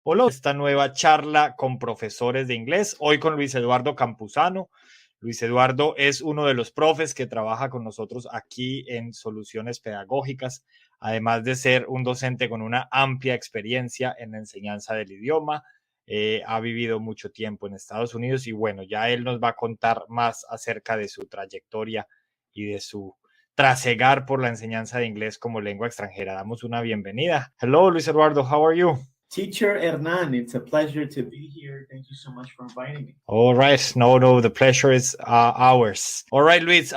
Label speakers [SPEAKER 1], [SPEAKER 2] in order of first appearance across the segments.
[SPEAKER 1] Hola, esta nueva charla con profesores de inglés, hoy con Luis Eduardo Campuzano. Luis Eduardo es uno de los profes que trabaja con nosotros aquí en Soluciones Pedagógicas, además de ser un docente con una amplia experiencia en la enseñanza del idioma. Ha vivido mucho tiempo en Estados Unidos y bueno, ya él nos va a contar más acerca de su trayectoria y de su trasegar por la enseñanza de inglés como lengua extranjera. Damos una bienvenida. Hello, Luis Eduardo, how are you?
[SPEAKER 2] Teacher Hernan, it's a pleasure to be here. Thank you so much for inviting me.
[SPEAKER 1] All right. No, the pleasure is ours. All right, Luis,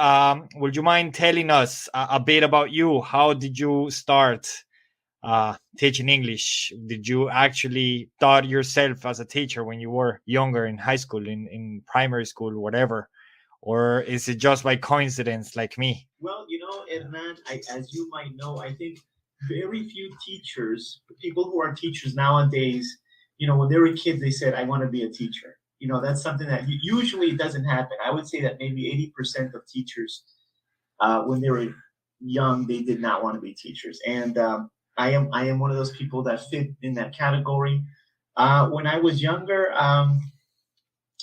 [SPEAKER 1] would you mind telling us a bit about you? How did you start teaching English? Did you actually taught yourself as a teacher when you were younger in high school, in primary school, whatever? Or is it just by coincidence like me?
[SPEAKER 2] Well, Hernan, as you might know, I think very few teachers, people who are teachers nowadays, when they were kids, they said, I want to be a teacher. That's something that usually doesn't happen. I would say that maybe 80% of teachers, when they were young, they did not want to be teachers. And I am one of those people that fit in that category. When I was younger, I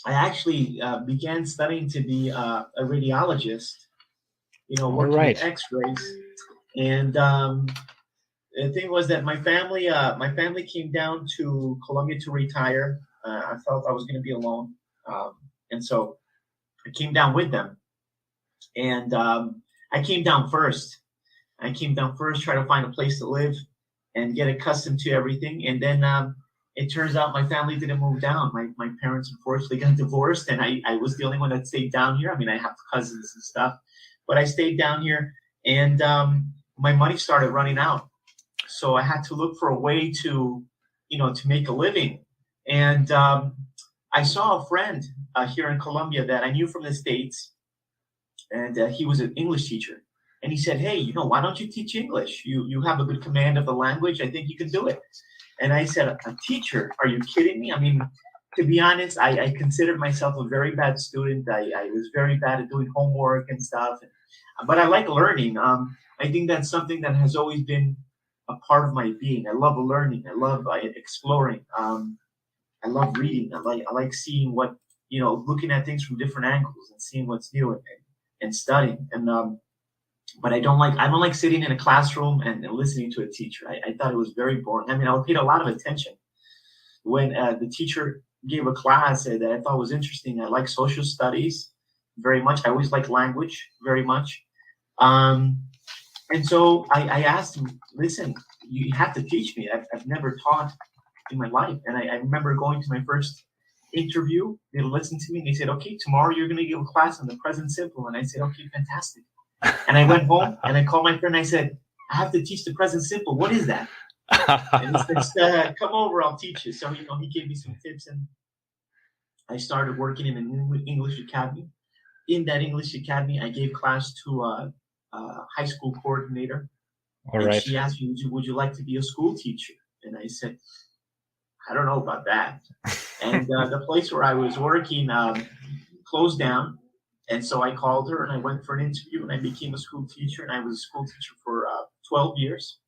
[SPEAKER 2] actually began studying to be a radiologist,
[SPEAKER 1] All
[SPEAKER 2] working
[SPEAKER 1] right.
[SPEAKER 2] with X-rays. And the thing was that my family came down to Colombia to retire. I felt I was going to be alone, and so I came down with them. And I came down first. Try to find a place to live and get accustomed to everything. And then it turns out my family didn't move down. My parents unfortunately got divorced, and I was the only one that stayed down here. I mean, I have cousins and stuff, but I stayed down here, and my money started running out. So I had to look for a way to make a living. And I saw a friend here in Colombia that I knew from the States, and he was an English teacher. And he said, hey, why don't you teach English? You have a good command of the language. I think you can do it. And I said, a teacher? Are you kidding me? I mean, to be honest, I considered myself a very bad student. I was very bad at doing homework and stuff. But I like learning. I think that's something that has always been a part of my being. I love learning. I love exploring. I love reading. I like seeing what, looking at things from different angles and seeing what's new and studying. And but I don't like sitting in a classroom and listening to a teacher. I thought it was very boring. I mean, I paid a lot of attention when the teacher gave a class that I thought was interesting. I like social studies very much. I always like language very much. And so I asked him, listen, you have to teach me. I've never taught in my life. And I remember going to my first interview. They listened to me and they said, okay, tomorrow you're going to give a class on the present simple. And I said, okay, fantastic. And I went home and I called my friend. And I said, I have to teach the present simple. What is that? And he said, come over, I'll teach you. So, he gave me some tips, and I started working in an English academy. In that English academy, I gave class to a high school coordinator.
[SPEAKER 1] All
[SPEAKER 2] and
[SPEAKER 1] right.
[SPEAKER 2] She asked me, would you like to be a school teacher? And I said, I don't know about that. And the place where I was working closed down. And so I called her and I went for an interview and I became a school teacher. And I was a school teacher for 12 years.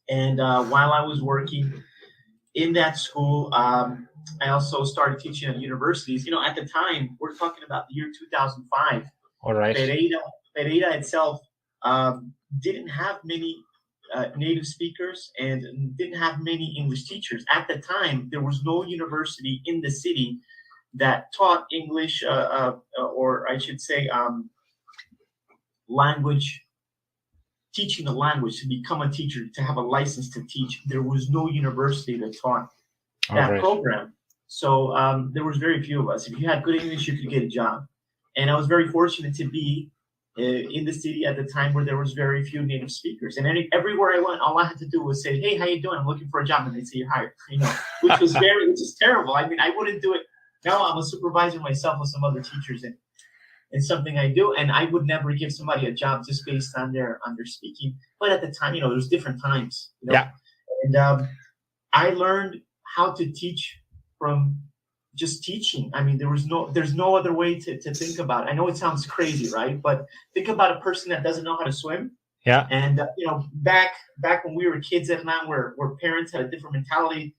[SPEAKER 2] And while I was working in that school, I also started teaching at universities. At the time, we're talking about the year 2005.
[SPEAKER 1] All right.
[SPEAKER 2] Pereira itself didn't have many native speakers and didn't have many English teachers. At the time, there was no university in the city that taught English, or I should say, language, teaching the language, to become a teacher, to have a license to teach. There was no university that taught that program. So there was very few of us. If you had good English, you could get a job. And I was very fortunate to be in the city at the time where there was very few native speakers. And everywhere I went, all I had to do was say, hey, how you doing? I'm looking for a job. And they'd say, you're hired, which is terrible. I mean, I wouldn't do it. Now I'm a supervisor myself with some other teachers, and it's something I do. And I would never give somebody a job just based on their speaking. But at the time, there's different times.
[SPEAKER 1] Yeah.
[SPEAKER 2] And I learned how to teach from just teaching. I mean, there's no other way to think about it. I know it sounds crazy, right? But think about a person that doesn't know how to swim.
[SPEAKER 1] Yeah.
[SPEAKER 2] And back when we were kids, Hernan, where parents had a different mentality.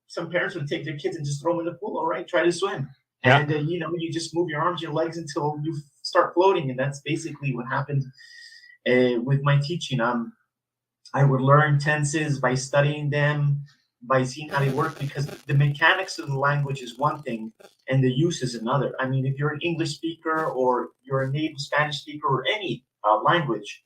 [SPEAKER 2] some parents would take their kids and just throw them in the pool. All right, try to swim.
[SPEAKER 1] Yeah.
[SPEAKER 2] And, you just move your arms, your legs until you start floating. And that's basically what happened with my teaching. I would learn tenses by studying them, by seeing how they work, because the mechanics of the language is one thing and the use is another. I mean, if you're an English speaker or you're a native Spanish speaker or any language,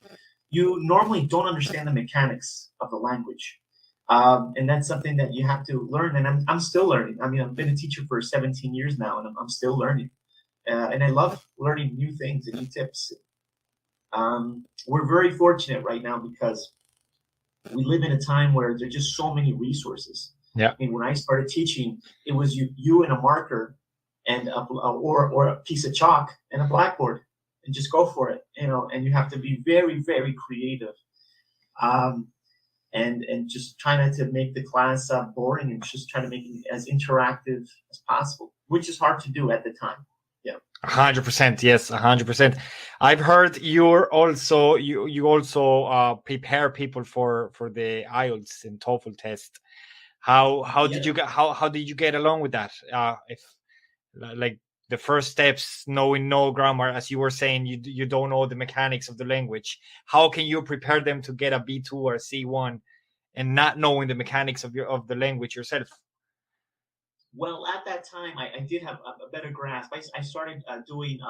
[SPEAKER 2] you normally don't understand the mechanics of the language. And that's something that you have to learn. And I'm still learning. I mean, I've been a teacher for 17 years now, and I'm still learning. And I love learning new things and new tips. We're very fortunate right now because we live in a time where there's just so many resources.
[SPEAKER 1] Yeah.
[SPEAKER 2] I mean, when I started teaching, it was you and a marker and or a piece of chalk and a blackboard, and just go for it, and you have to be very, very creative. And just try not to make the class boring, and just try to make it as interactive as possible, which is hard to do at the time. Yeah.
[SPEAKER 1] 100%. Yes, 100%. I've heard you also prepare people for the IELTS and TOEFL test. How did you get along with that? If like the first steps, knowing no grammar, as you were saying, you don't know the mechanics of the language. How can you prepare them to get a B2 or a C1 and not knowing the mechanics of the language yourself?
[SPEAKER 2] Well, at that time, I did have a better grasp. I started doing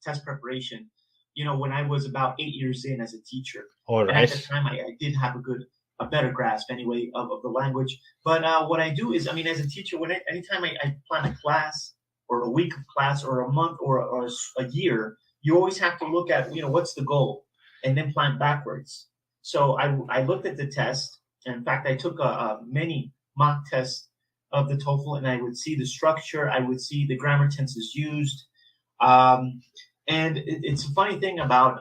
[SPEAKER 2] test preparation, when I was about 8 years in as a teacher.
[SPEAKER 1] All right.
[SPEAKER 2] And at the time, I did have a better grasp anyway of the language. But what I do is, I mean, as a teacher, anytime I plan a class or a week of class or a month or a year, you always have to look at, what's the goal, and then plan backwards. So I looked at the test. And in fact, I took many mock tests of the TOEFL, and I would see the structure. I would see the grammar tenses used. And it's a funny thing about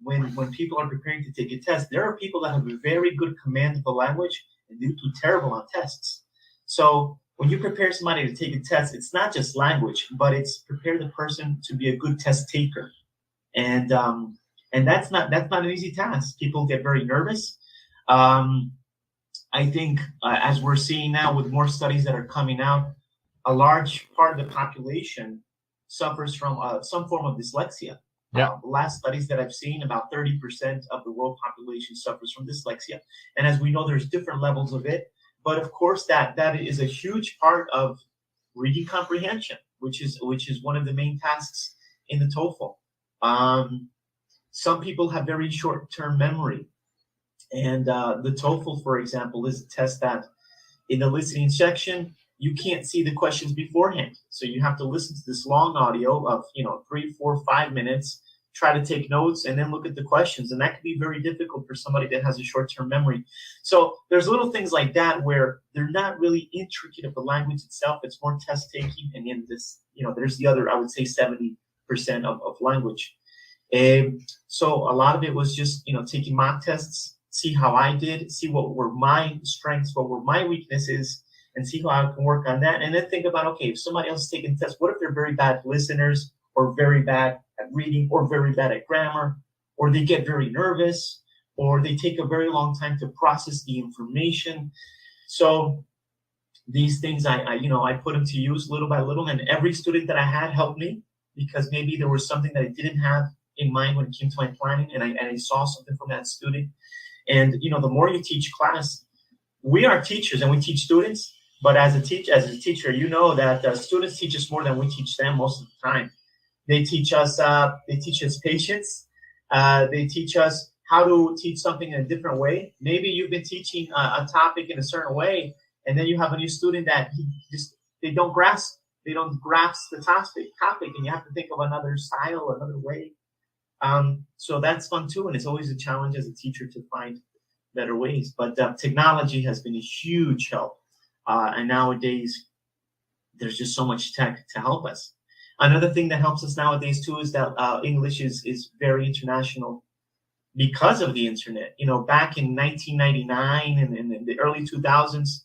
[SPEAKER 2] when people are preparing to take a test, there are people that have a very good command of the language and do terrible on tests. So when you prepare somebody to take a test, it's not just language, but it's prepare the person to be a good test taker. And that's not an easy task. People get very nervous. I think as we're seeing now with more studies that are coming out, a large part of the population suffers from some form of dyslexia.
[SPEAKER 1] Yeah.
[SPEAKER 2] Last studies that I've seen, about 30% of the world population suffers from dyslexia. And as we know, there's different levels of it. But of course, that is a huge part of reading comprehension, which is one of the main tasks in the TOEFL. Some people have very short-term memory. And the TOEFL, for example, is a test that in the listening section, you can't see the questions beforehand. So you have to listen to this long audio of, 3, 4, 5 minutes, try to take notes, and then look at the questions. And that can be very difficult for somebody that has a short-term memory. So there's little things like that where they're not really intricate of the language itself. It's more test taking. And in this, there's the other, I would say 70% of language. So a lot of it was just, taking mock tests, see how I did, see what were my strengths, what were my weaknesses, and see how I can work on that. And then think about, okay, if somebody else is taking tests, what if they're very bad listeners, or very bad at reading, or very bad at grammar, or they get very nervous, or they take a very long time to process the information. So these things, I put them to use little by little, and every student that I had helped me, because maybe there was something that I didn't have in mind when it came to my planning, and I saw something from that student. And, the more you teach class, we are teachers and we teach students, but as a teacher, that students teach us more than we teach them most of the time. They teach us patience. They teach us how to teach something in a different way. Maybe you've been teaching a topic in a certain way, and then you have a new student that they don't grasp the topic, and you have to think of another style, another way. So that's fun too, and it's always a challenge as a teacher to find better ways. But technology has been a huge help, and nowadays there's just so much tech to help us. Another thing that helps us nowadays too is that English is very international because of the internet. Back in 1999 and in the early 2000s,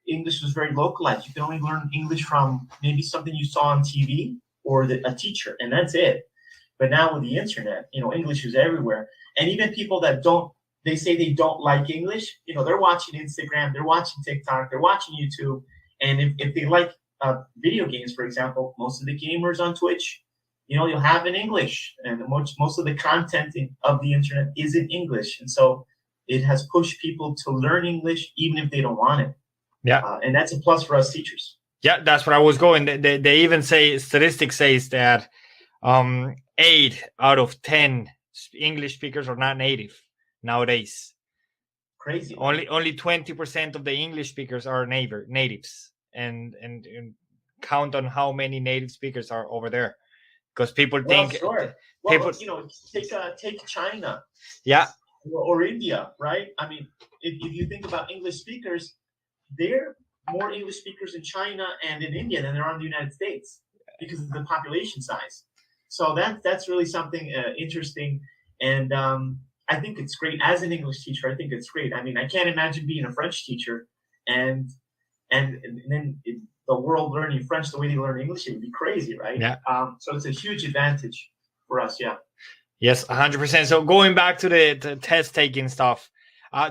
[SPEAKER 2] English was very localized. You could only learn English from maybe something you saw on TV or a teacher, and that's it. But now with the internet, English is everywhere. And even people that don't they say they don't like English, they're watching Instagram, they're watching TikTok, they're watching YouTube. And if they like video games, for example, most of the gamers on Twitch, you'll have in English, and most of the content of the internet is in English. And so it has pushed people to learn English, even if they don't want it.
[SPEAKER 1] Yeah.
[SPEAKER 2] And that's a plus for us teachers.
[SPEAKER 1] Yeah, that's where I was going. They even say, statistics says that 8 out of 10 English speakers are not native nowadays.
[SPEAKER 2] Crazy.
[SPEAKER 1] Only 20% of the English speakers are natives, and count on how many native speakers are over there, because people think.
[SPEAKER 2] Sure. Well, take China.
[SPEAKER 1] Yeah.
[SPEAKER 2] Or India, right? I mean, if you think about English speakers, they're more English speakers in China and in India than there are in the United States because of the population size. So that's really something interesting, and I think it's great as an English teacher. I think it's great. I mean, I can't imagine being a French teacher and then the world learning French the way they learn English. It would be crazy, right?
[SPEAKER 1] Yeah.
[SPEAKER 2] So it's a huge advantage for us. Yeah.
[SPEAKER 1] Yes, 100%. So going back to the test taking stuff,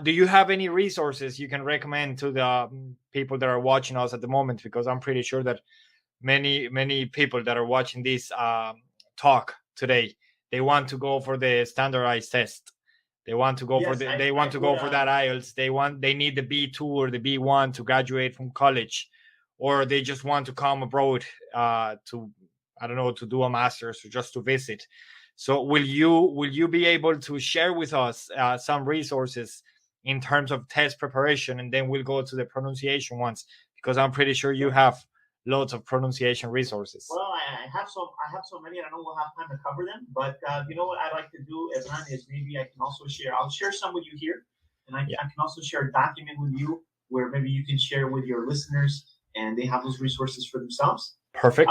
[SPEAKER 1] do you have any resources you can recommend to the people that are watching us at the moment? Because I'm pretty sure that many people that are watching this talk today, they want to go for the standardized test. They want to go for that IELTS. They need the B2 or the B1 to graduate from college, or they just want to come abroad to do a master's or just to visit. So will you be able to share with us some resources in terms of test preparation, and then we'll go to the pronunciation ones, because I'm pretty sure you have loads of pronunciation resources.
[SPEAKER 2] Well, I have so many, and I don't know we'll have time to cover them. But you know what I'd like to do, Evan, is maybe I can also share. I'll share some with you here, and I can also share a document with you where maybe you can share with your listeners, and they have those resources for themselves.
[SPEAKER 1] Perfect.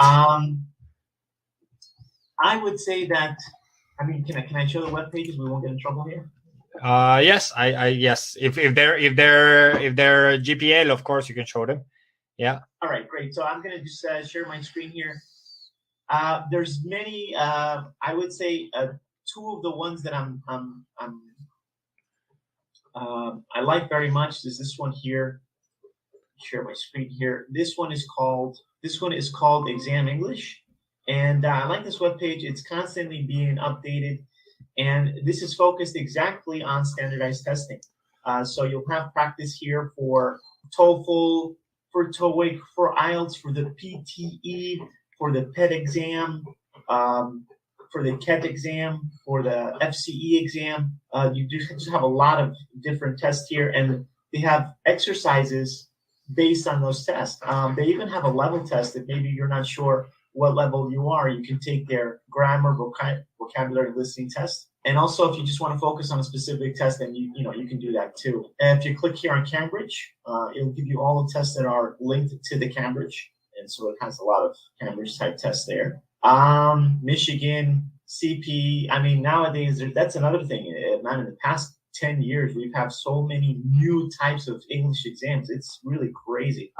[SPEAKER 2] I would say that. I mean, can I show the web pages? We won't get in trouble here.
[SPEAKER 1] Yes, yes. If they're GPL, of course you can show them. Yeah.
[SPEAKER 2] All right, great. So I'm gonna just share my screen here. There's many. I would say 2 of the ones that I like very much is this one here. Share my screen here. This one is called Exam English. And I like this webpage. It's constantly being updated, and this is focused exactly on standardized testing. So you'll have practice here for TOEFL, for TOEIC, for IELTS, for the PTE, for the PET exam, for the CAT exam, for the FCE exam. You just have a lot of different tests here, and they have exercises based on those tests. They even have a level test if maybe you're not sure what level you are. You can take their grammar, vocabulary, listening test. And also, if you just want to focus on a specific test, then you can do that too. And if you click here on Cambridge, it'll give you all the tests that are linked to the Cambridge. And so it has a lot of Cambridge type tests there. Michigan, CP. I mean, nowadays, that's another thing. Man, in the past 10 years, we've had so many new types of English exams. It's really crazy.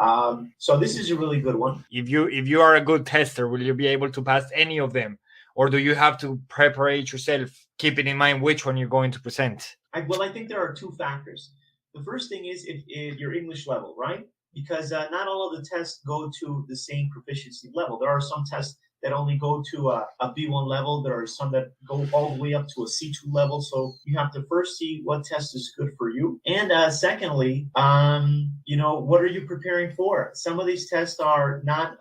[SPEAKER 2] So this is a really good one.
[SPEAKER 1] If you are a good tester, will you be able to pass any of them? Or do you have to prepare yourself, keeping in mind which one you're going to present?
[SPEAKER 2] I think there are 2 factors. The first thing is if your English level, right? Because not all of the tests go to the same proficiency level. There are some tests that only go to a B1 level. There are some that go all the way up to a C2 level. So you have to first see what test is good for you. And secondly, what are you preparing for? Some of these tests are not,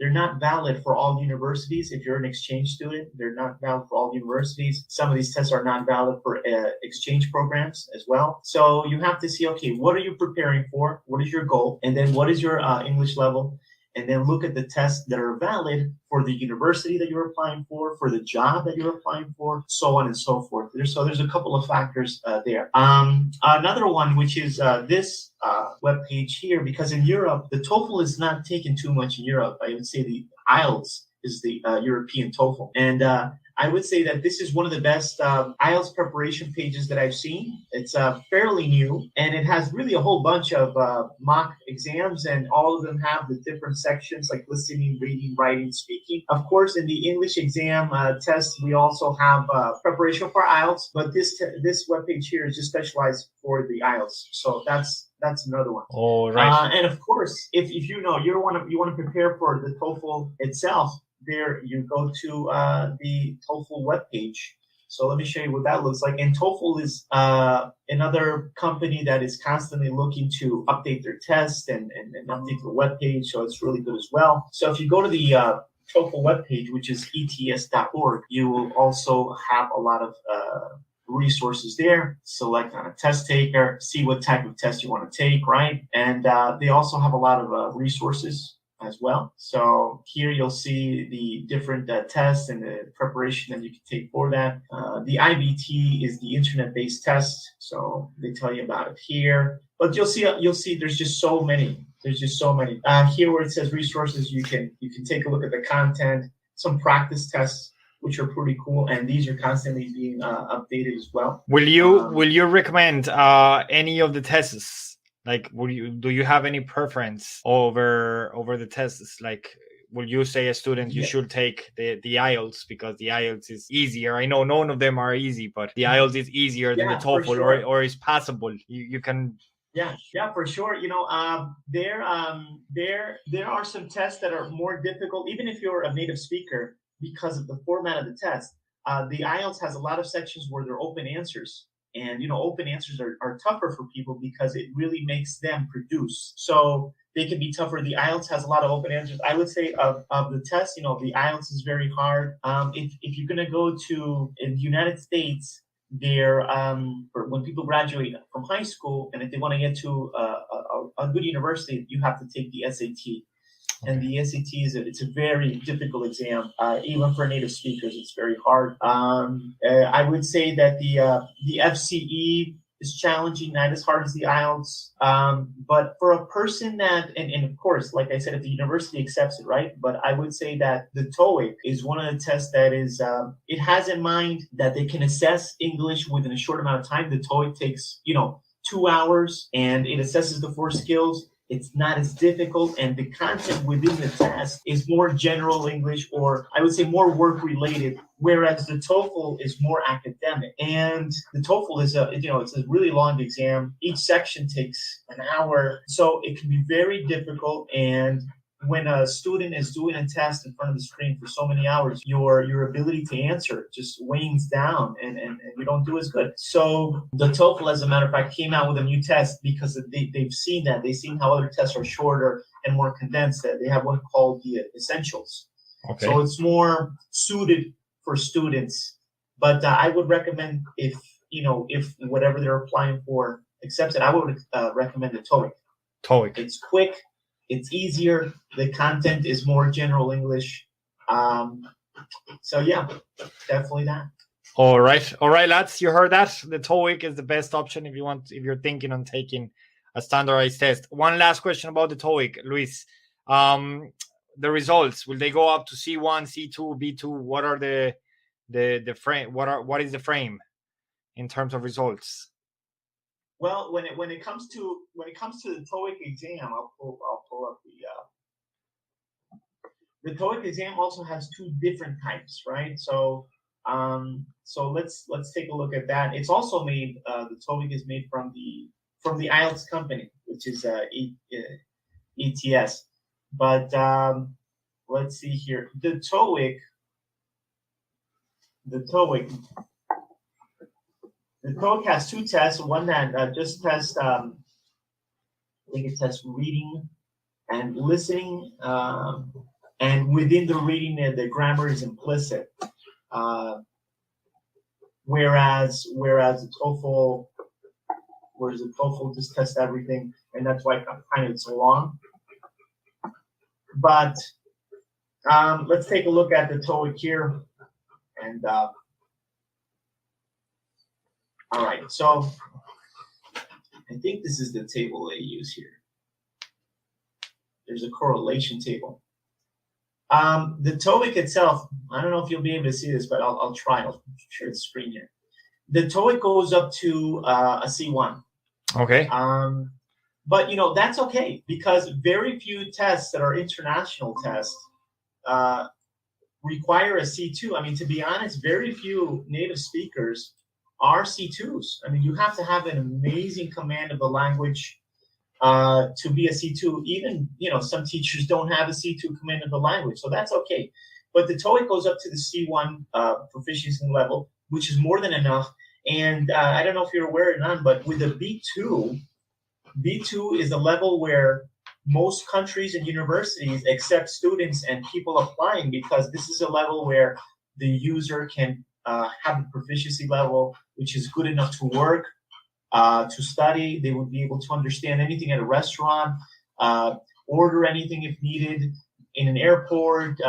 [SPEAKER 2] they're not valid for all universities. If you're an exchange student, they're not valid for all universities. Some of these tests are not valid for exchange programs as well. So you have to see, okay, what are you preparing for? What is your goal? And then what is your English level? And then look at the tests that are valid for the university that you're applying for the job that you're applying for, so on and so forth. So there's a couple of factors there. Another one, which is this webpage here, because in Europe, the TOEFL is not taken too much in Europe. I would say the IELTS is the European TOEFL. And I would say that this is one of the best IELTS preparation pages that I've seen. It's fairly new, and it has really a whole bunch of mock exams, and all of them have the different sections like listening, reading, writing, speaking. Of course, in the English exam test, we also have preparation for IELTS, but this webpage here is just specialized for the IELTS. So that's another one.
[SPEAKER 1] All right.
[SPEAKER 2] And of course, if you know you want to prepare for the TOEFL itself, there you go to the TOEFL webpage. So let me show you what that looks like. And TOEFL is another company that is constantly looking to update their test and update the webpage. So it's really good as well. So if you go to the TOEFL webpage, which is ets.org, you will also have a lot of resources there. Select on a test taker, see what type of test you want to take, right? And they also have a lot of resources as well. So here you'll see the different tests and the preparation that you can take for that. The IBT is the internet-based test, so they tell you about it here. But you'll see there's just so many. Here where it says resources, you can take a look at the content, some practice tests, which are pretty cool, and these are constantly being updated as well.
[SPEAKER 1] Will you recommend any of the tests? Like, do you have any preference over the tests? Like, will you say a student you should take the IELTS because the IELTS is easier? I know none of them are easy, but the IELTS is easier than the TOEFL, sure. or is passable. You can.
[SPEAKER 2] Yeah, for sure. You know, there are some tests that are more difficult, even if you're a native speaker, because of the format of the test. The IELTS has a lot of sections where they're open answers. And, you know, open answers are tougher for people because it really makes them produce. So they can be tougher. The IELTS has a lot of open answers. I would say of the test, you know, the IELTS is very hard. If you're going to go to in the United States, they're when people graduate from high school, and if they want to get to a good university, you have to take the SAT. Okay. And the SAT it's a very difficult exam, even for native speakers. It's very hard. I would say that the FCE is challenging, not as hard as the IELTS. But for a person that, and of course, like I said, if the university accepts it, right? But I would say that the TOEIC is one of the tests that is, it has in mind that they can assess English within a short amount of time. The TOEIC takes, 2 hours, and it assesses the 4 skills. It's not as difficult, and the content within the test is more general English, or I would say more work-related, whereas the TOEFL is more academic. And the TOEFL is it's a really long exam. Each section takes an hour, so it can be very difficult. And when a student is doing a test in front of the screen for so many hours, your ability to answer just wanes down, and you don't do as good. So the TOEFL, as a matter of fact, came out with a new test because they've seen that. They've seen how other tests are shorter and more condensed. They have one called the Essentials. Okay. So it's more suited for students. But I would recommend if whatever they're applying for accepts it, I would recommend the TOEIC. TOEIC. It's quick. It's easier. The content is more general English. So yeah, definitely that.
[SPEAKER 1] All right, lads. You heard that. The TOEIC is the best option if you're thinking on taking a standardized test. One last question about the TOEIC, Luis. The results, will they go up to C1, C2, B2? What are the frame? What is the frame in terms of results?
[SPEAKER 2] Well, when it comes to the TOEIC exam, I'll pull up the TOEIC exam also has 2 different types, right? So let's take a look at that. It's also made the TOEIC is made from the IELTS company, which is ETS. But let's see here. The TOEIC has 2 tests. One that just tests, I think it tests reading and listening, and within the reading, the grammar is implicit. Whereas the TOEFL, just tests everything, and that's why it's so long. But let's take a look at the TOEIC here, and all right, so I think this is the table they use here. There's a correlation table. The TOEIC itself, I don't know if you'll be able to see this, but I'll try. I'll share the screen here. The TOEIC goes up to a C1.
[SPEAKER 1] Okay.
[SPEAKER 2] But that's okay, because very few tests that are international tests require a C2. I mean, to be honest, very few native speakers are C2s. I mean, you have to have an amazing command of the language to be a C2. Even, some teachers don't have a C2 command of the language, so that's okay. But the TOEIC goes up to the C1 proficiency level, which is more than enough. And I don't know if you're aware or not, but with the B2 is a level where most countries and universities accept students and people applying, because this is a level where the user can have a proficiency level which is good enough to work, to study. They would be able to understand anything at a restaurant, order anything if needed in an airport,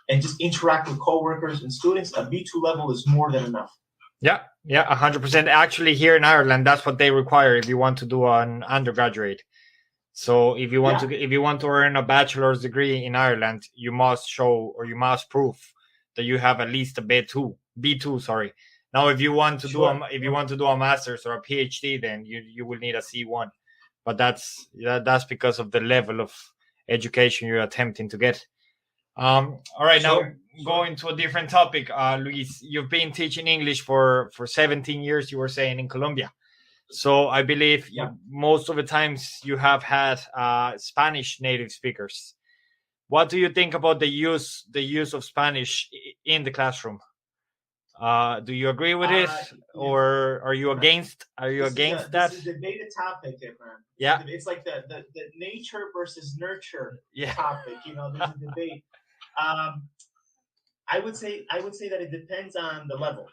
[SPEAKER 2] and just interact with coworkers and students. A B2 level is more than enough.
[SPEAKER 1] Yeah, 100%. Actually, here in Ireland, that's what they require if you want to do an undergraduate. So if you want to earn a bachelor's degree in Ireland, you must show, or you must prove that you have at least a B2. Sorry. Now, if you want to do a master's or a PhD, then you will need a C1. But that's because of the level of education you're attempting to get. All right, now going to a different topic, Luis. You've been teaching English for 17 years, you were saying, in Colombia. So I believe most of the times you have had Spanish native speakers. What do you think about the use of Spanish in the classroom? Do you agree with it, or are you against? Are you against that?
[SPEAKER 2] This is a debated topic, man.
[SPEAKER 1] Yeah,
[SPEAKER 2] it's like the nature versus nurture topic. There's a debate. I would say that it depends on the level.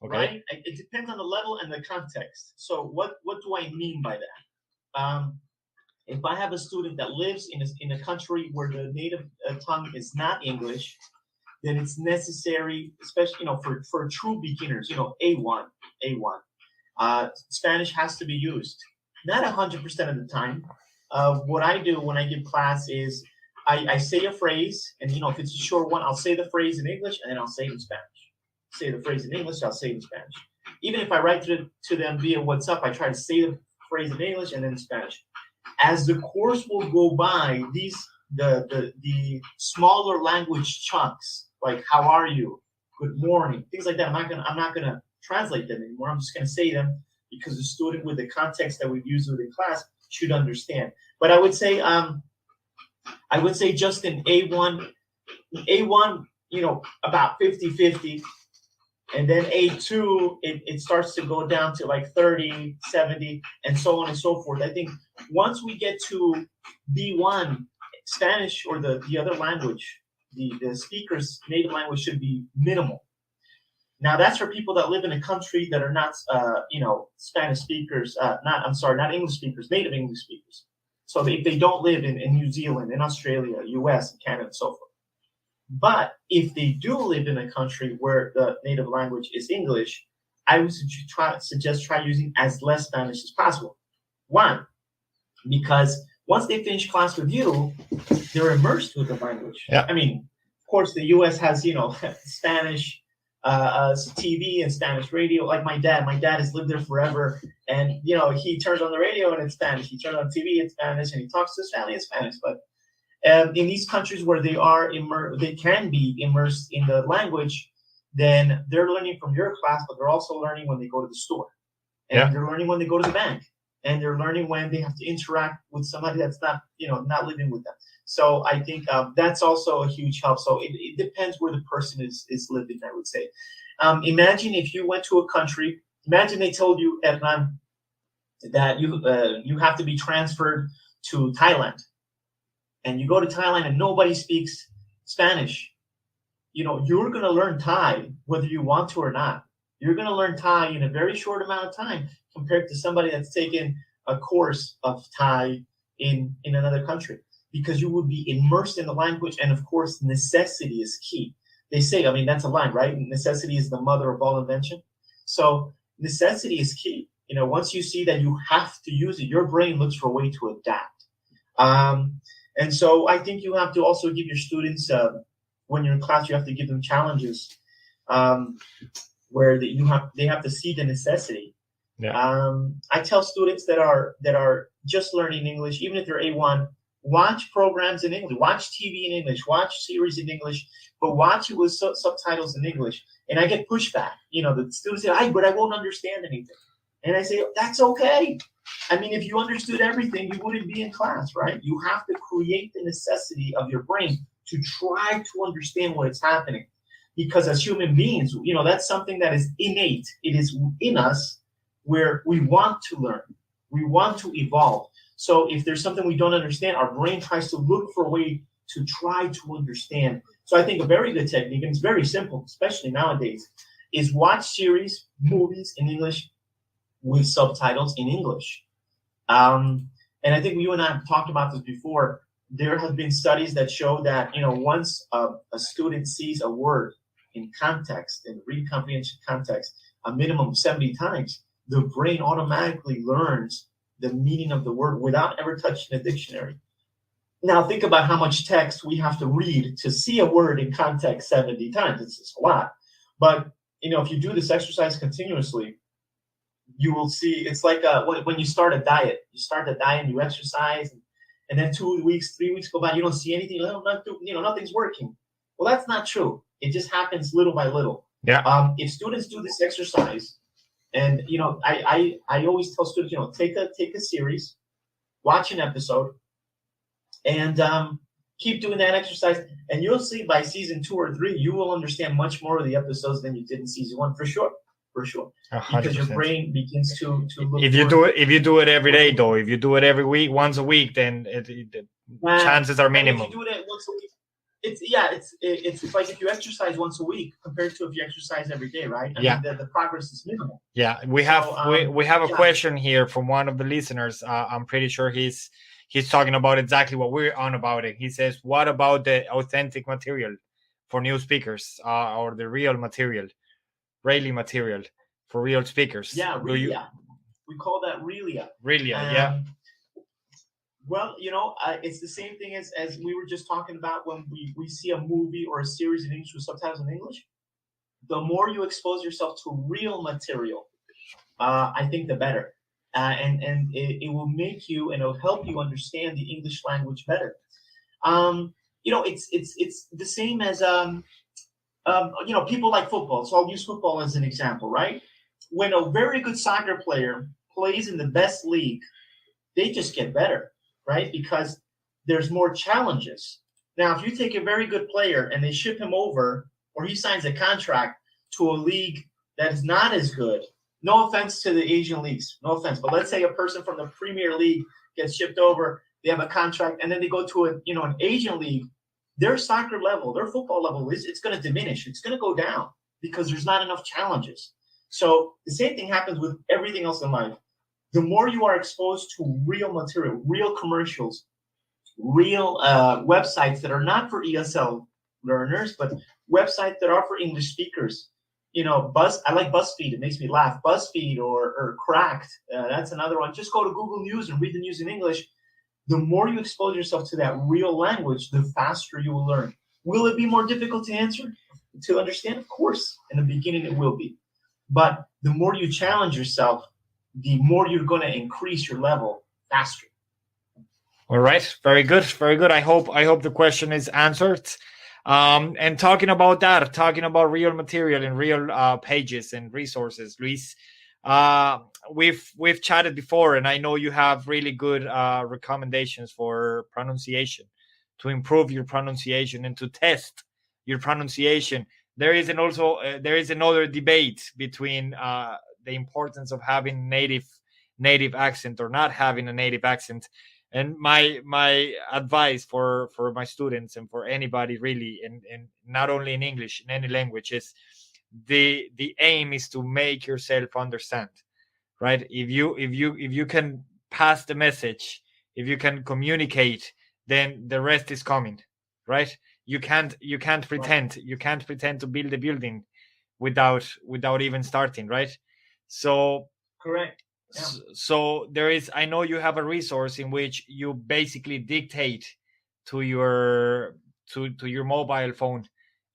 [SPEAKER 2] Okay. Right? It depends on the level and the context. So what do I mean by that? If I have a student that lives in a country where the native tongue is not English, then it's necessary, especially for true beginners, A1. Spanish has to be used, not 100% of the time. What I do when I give class is I say a phrase, and if it's a short one, I'll say the phrase in English and then I'll say it in Spanish. Say the phrase in English, I'll say it in Spanish. Even if I write to them via WhatsApp, I try to say the phrase in English and then in Spanish. As the course will go by, the smaller language chunks, like how are you, good morning, things like that, I'm not gonna translate them anymore. I'm just gonna say them because the student with the context that we've used within class should understand. But I would say just in A1, about 50-50. And then A2, it starts to go down to like 30, 70, and so on and so forth. I think once we get to B1, Spanish or the other language, the speaker's native language should be minimal. Now, that's for people that live in a country that are not, Spanish speakers, not English speakers, native English speakers. So if they don't live in New Zealand, in Australia, US, and Canada, and so forth. But if they do live in a country where the native language is English, I would suggest try using as less Spanish as possible. One, because once they finish class with you, they're immersed with the language.
[SPEAKER 1] Yeah.
[SPEAKER 2] I mean, of course, the U.S. has, Spanish TV and Spanish radio. Like my dad has lived there forever. And, he turns on the radio and it's Spanish. He turns on TV, it's Spanish. And he talks to his family in Spanish. But in these countries where they can be immersed in the language, then they're learning from your class, but they're also learning when they go to the store, and they're learning when they go to the bank, and they're learning when they have to interact with somebody that's not living with them. So I think that's also a huge help. So it depends where the person is living, I would say. Imagine if you went to a country. Imagine they told you, Hernan, that you have to be transferred to Thailand. And you go to Thailand and nobody speaks Spanish. You're going to learn Thai whether you want to or not. You're going to learn Thai in a very short amount of time compared to somebody that's taken a course of Thai in another country, because you would be immersed in the language. And of course, necessity is key. They say, that's a line, right? Necessity is the mother of all invention. So necessity is key. Once you see that you have to use it, your brain looks for a way to adapt. And so I think you have to also give your students, when you're in class, you have to give them challenges, where they have to see the necessity. I tell students that are just learning English, even if they're A1, watch programs in English, watch TV in English, watch series in English, but watch it with subtitles in English. And I get pushback. The students say, but I won't understand anything. And I say, that's okay. I mean, if you understood everything, you wouldn't be in class, right? You have to create the necessity of your brain to try to understand what is happening. Because as human beings, that's something that is innate. It is in us, where we want to learn. We want to evolve. So if there's something we don't understand, our brain tries to look for a way to try to understand. So I think a very good technique, and it's very simple, especially nowadays, is watch series, movies in English with subtitles in English. And I think you and I have talked about this before. There have been studies that show that, once a student sees a word in context, in read comprehension context, a minimum of 70 times, the brain automatically learns the meaning of the word without ever touching a dictionary. Now think about how much text we have to read to see a word in context 70 times. It's a lot. But, if you do this exercise continuously, you will see it's like when you start a diet. You start the diet and you exercise, and then 2 weeks, 3 weeks go by, you don't see anything. Nothing's working. Well, that's not true. It just happens little by little.
[SPEAKER 1] Yeah.
[SPEAKER 2] If students do this exercise, and I always tell students, take a series, watch an episode, and keep doing that exercise, and you'll see by season 2 or 3, you will understand much more of the episodes than you did in season 1, for sure.
[SPEAKER 1] 100%.
[SPEAKER 2] Because your brain begins to look.
[SPEAKER 1] If you do it every day, though, if you do it every week, once a week, then the chances are minimum.
[SPEAKER 2] If you do it once a week, it's like if you exercise once a week compared to if you exercise every day, right? I mean, the progress is minimal.
[SPEAKER 1] Yeah, we have a question here from one of the listeners. I'm pretty sure he's talking about exactly what we're on about it. He says, what about the authentic material for new speakers, or the real material, really material for real speakers?
[SPEAKER 2] Yeah, Realia. We call that Realia.
[SPEAKER 1] Realia, yeah.
[SPEAKER 2] Well, it's the same thing as we were just talking about when we see a movie or a series in English with subtitles in English. The more you expose yourself to real material, I think the better. And it will make you, and it'll help you understand the English language better. It's the same as people like football. So I'll use football as an example, right? When a very good soccer player plays in the best league, they just get better, right? Because there's more challenges. Now, if you take a very good player and they ship him over, or he signs a contract to a league that is not as good, no offense to the Asian leagues, no offense, but let's say a person from the Premier League gets shipped over, they have a contract, and then they go to an Asian league, their soccer level, their football level it's going to diminish. It's going to go down because there's not enough challenges. So the same thing happens with everything else in life. The more you are exposed to real material, real commercials, real websites that are not for ESL learners, but websites that are for English speakers. I like BuzzFeed. It makes me laugh. BuzzFeed or Cracked. That's another one. Just go to Google News and read the news in English. The more you expose yourself to that real language, the faster you will learn. Will it be more difficult to understand? Of course. In the beginning, it will be. But the more you challenge yourself, the more you're going to increase your level faster.
[SPEAKER 1] All right. Very good. Very good. I hope the question is answered. And talking about real material and real pages and resources, Luis, we've chatted before, and I know you have really good recommendations for pronunciation, to improve your pronunciation and to test your pronunciation. There is another debate between the importance of having native accent or not having a native accent. And my advice for my students and for anybody really, and not only in English, in any language, is the aim is to make yourself understand, right? If you can pass the message, if you can communicate, then the rest is coming, right? You can't pretend. You can't pretend to build a building without even starting, right? So
[SPEAKER 2] correct. Yeah.
[SPEAKER 1] So I know you have a resource in which you basically dictate to your mobile phone,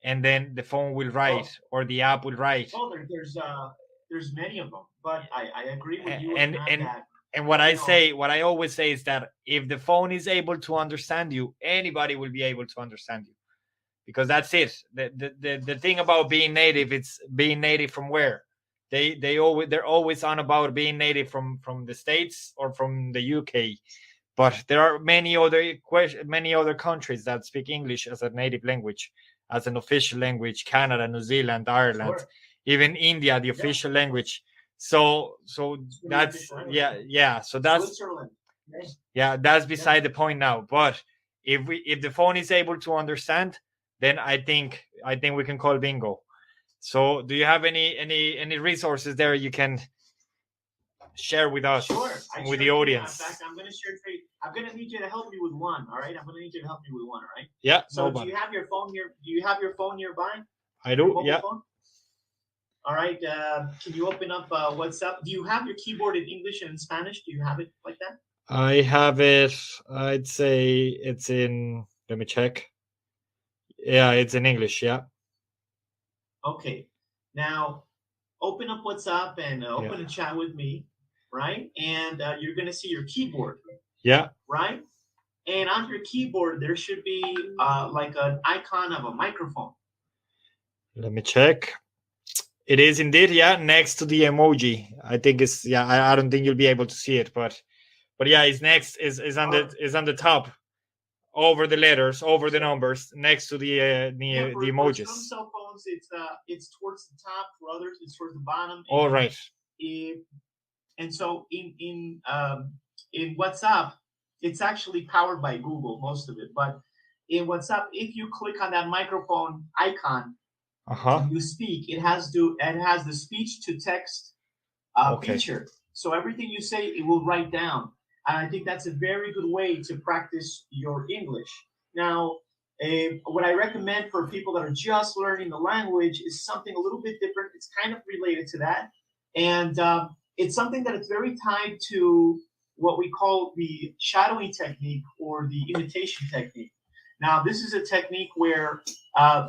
[SPEAKER 1] and then the phone will write or the app will write.
[SPEAKER 2] Oh, there's many of them, but I agree with you
[SPEAKER 1] and
[SPEAKER 2] on
[SPEAKER 1] and
[SPEAKER 2] that.
[SPEAKER 1] and what I always say is that if the phone is able to understand you, anybody will be able to understand you, because that's it. The thing about being native, it's being native from where they're always on about being native from the States or from the UK, but there are many other countries that speak English as a native language, as an official language. Canada, New Zealand, Ireland,
[SPEAKER 2] Sure.
[SPEAKER 1] even India, the official language. So that's so that's
[SPEAKER 2] Switzerland.
[SPEAKER 1] that's beside the point now. But if the phone is able to understand, then I think we can call bingo. So do you have any resources there you can share with us, with the audience?
[SPEAKER 2] In fact, I'm going to share. I'm going to need you to help me with one. All right, I'm going to need you to help me with one. All right.
[SPEAKER 1] Yeah.
[SPEAKER 2] So do you have your phone here? Do you have your phone nearby?
[SPEAKER 1] I do. Yeah.
[SPEAKER 2] Phone? All right. Can you open up WhatsApp? Do you have your keyboard in English and in Spanish? Do you have it like that?
[SPEAKER 1] I have it. I'd say it's in. Let me check. Yeah, it's in English. Yeah.
[SPEAKER 2] Okay. Now, open up WhatsApp and open a chat with me, right? And you're going to see your keyboard.
[SPEAKER 1] Yeah.
[SPEAKER 2] Right? And on your keyboard, there should be like an icon of a microphone.
[SPEAKER 1] Let me check. It is indeed, yeah, next to the emoji. I think it's I don't think you'll be able to see it, but yeah, it's next is on the top, over the letters, over the numbers, next to the emojis.
[SPEAKER 2] For some cell phones, it's towards the top. For others, it's towards the bottom.
[SPEAKER 1] All right.
[SPEAKER 2] And so in WhatsApp, it's actually powered by Google, most of it. But in WhatsApp, if you click on that microphone icon, when you speak, it has the speech to text feature. So everything you say, it will write down. And I think that's a very good way to practice your English. Now, what I recommend for people that are just learning the language is something a little bit different. It's kind of related to that. And it's something that is very tied to what we call the shadowing technique or the imitation technique. Now, this is a technique where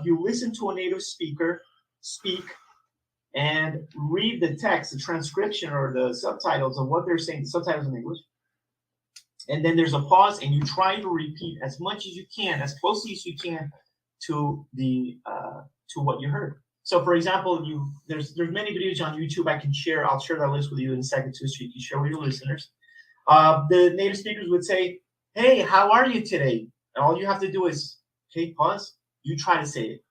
[SPEAKER 2] you listen to a native speaker speak and read the text, the transcription or the subtitles of what they're saying, the subtitles in English. And then there's a pause, and you try to repeat as much as you can, as closely as you can, to what you heard. So, for example, there's many videos on YouTube I can share. I'll share that list with you in a second too, so you can share with your listeners. The native speakers would say, "Hey, how are you today?" And all you have to do is, okay, pause. You try to say it.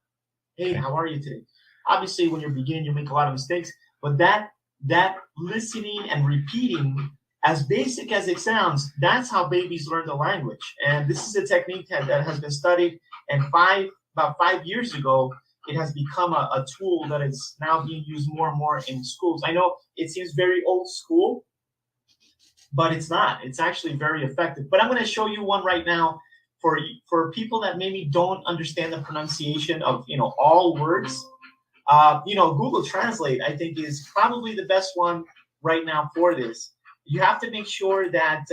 [SPEAKER 2] Hey, how are you today? Obviously, when you're beginning, you make a lot of mistakes, but that listening and repeating, as basic as it sounds, that's how babies learn the language. And this is a technique that has been studied. And about 5 years ago, it has become a tool that is now being used more and more in schools. I know it seems very old school, but it's not. It's actually very effective. But I'm going to show you one right now for people that maybe don't understand the pronunciation of all words. Google Translate, I think, is probably the best one right now for this. You have to make sure that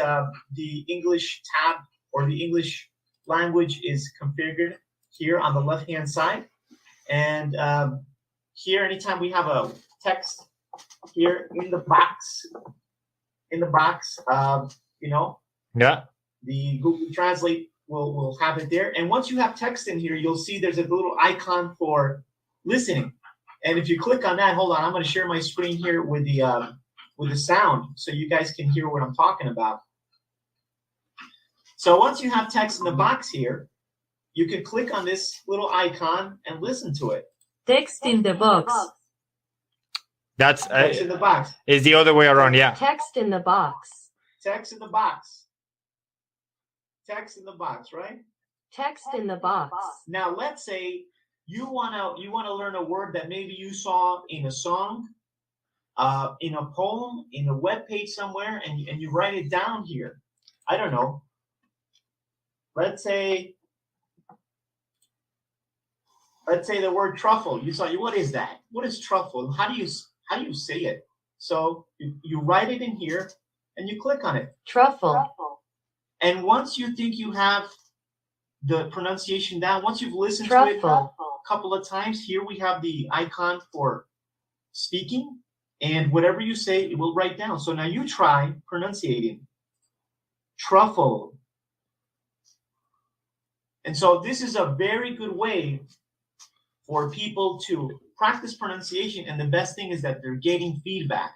[SPEAKER 2] the English tab or the English language is configured here on the left-hand side. And here, anytime we have a text here in the box, the Google Translate will have it there. And once you have text in here, you'll see there's a little icon for listening. And if you click on that, hold on, I'm going to share my screen here with the sound so you guys can hear what I'm talking about. So once you have text in the box here, you can click on this little icon and listen to it.
[SPEAKER 3] Text in the box.
[SPEAKER 1] That's
[SPEAKER 2] text in the box.
[SPEAKER 1] Is the other way around, yeah.
[SPEAKER 3] Text in the box.
[SPEAKER 2] Text in the box. Text in the box, right?
[SPEAKER 3] Text in the box.
[SPEAKER 2] Now let's say you wanna learn a word that maybe you saw in a song, in a poem, in a web page somewhere, and you write it down here. I don't know. Let's say the word truffle. You saw, what is that? What is truffle? How do you say it? So you write it in here and you click on it.
[SPEAKER 3] Truffle.
[SPEAKER 2] And once you think you have the pronunciation down. Once you've listened to it a
[SPEAKER 3] Truffle.
[SPEAKER 2] couple of times, here we have the icon for speaking, and whatever you say, it will write down. So now you try pronunciating truffle. And so this is a very good way for people to practice pronunciation. And the best thing is that they're getting feedback.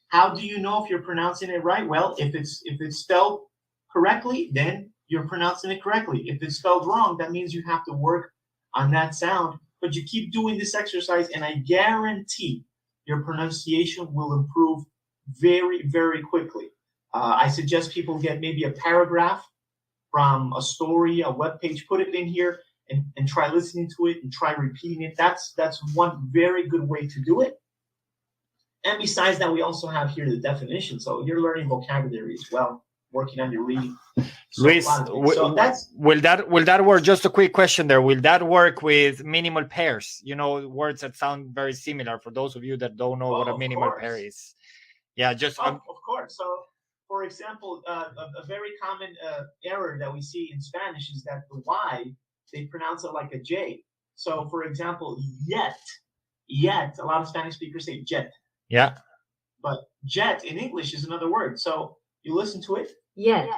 [SPEAKER 2] How do you know if you're pronouncing it right? Well, if it's spelled correctly, then you're pronouncing it correctly. If it's spelled wrong, that means you have to work on that sound. But you keep doing this exercise, and I guarantee your pronunciation will improve very, very quickly. I suggest people get maybe a paragraph from a story, a web page, put it in here, and try listening to it and try repeating it. That's one very good way to do it. And besides that, we also have here the definition. So you're learning vocabulary as well, working on your reading. So
[SPEAKER 1] Luis, will that work? Just a quick question there. Will that work with minimal pairs? You know, words that sound very similar for those of you that don't know what a minimal pair is. Yeah, just
[SPEAKER 2] of course. So, for example, a very common error that we see in Spanish is that the Y, they pronounce it like a J. So, for example, yet, a lot of Spanish speakers say jet.
[SPEAKER 1] Yeah.
[SPEAKER 2] But jet in English is another word. So you listen to it.
[SPEAKER 3] Yet.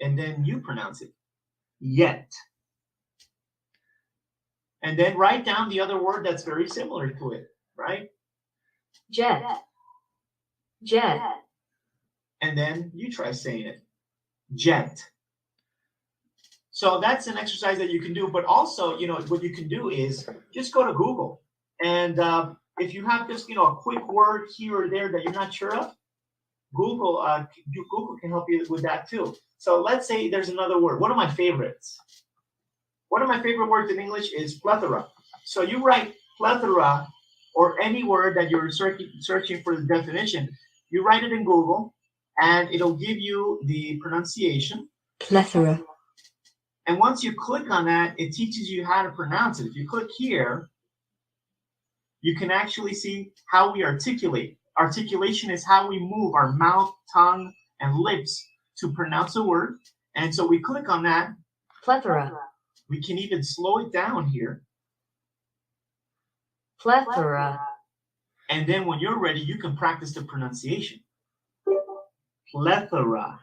[SPEAKER 2] And then you pronounce it. Yet. And then write down the other word that's very similar to it, right?
[SPEAKER 3] Jet.
[SPEAKER 2] And then you try saying it. Jet. So that's an exercise that you can do. But also, you know, what you can do is just go to Google. And if you have just, you know, a quick word here or there that you're not sure of, Google can help you with that too. So let's say there's another word. One of my favorites. One of my favorite words in English is plethora. So you write plethora or any word that you're searching for the definition. You write it in Google, and it'll give you the pronunciation.
[SPEAKER 3] Plethora.
[SPEAKER 2] And once you click on that, it teaches you how to pronounce it. If you click here, you can actually see how we articulate. Articulation is how we move our mouth, tongue, and lips to pronounce a word. And so we click on that.
[SPEAKER 3] Plethora.
[SPEAKER 2] We can even slow it down here.
[SPEAKER 3] Plethora.
[SPEAKER 2] And then when you're ready, you can practice the pronunciation. Plethora.